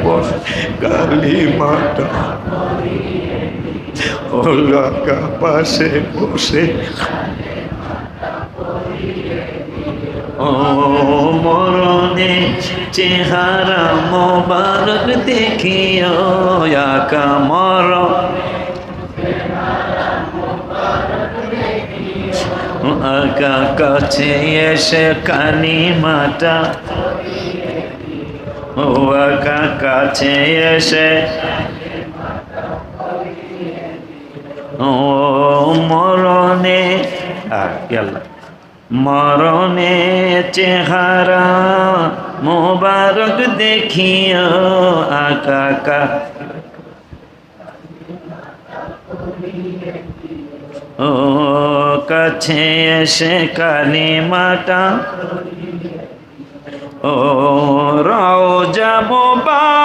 বসে কালিমাটা ওলাকা পাশে বসে ও মরণে চেহারা মোবারক দেখিও আকা মর আকা কাছে এসে কালিমাটা ও আকা কাছে এসে ও মরণে আল্লাহ মরণে চেহারা মোবারক দেখিও আকা ও কাছে এসে কালিমাটা ও রওজা মোবারক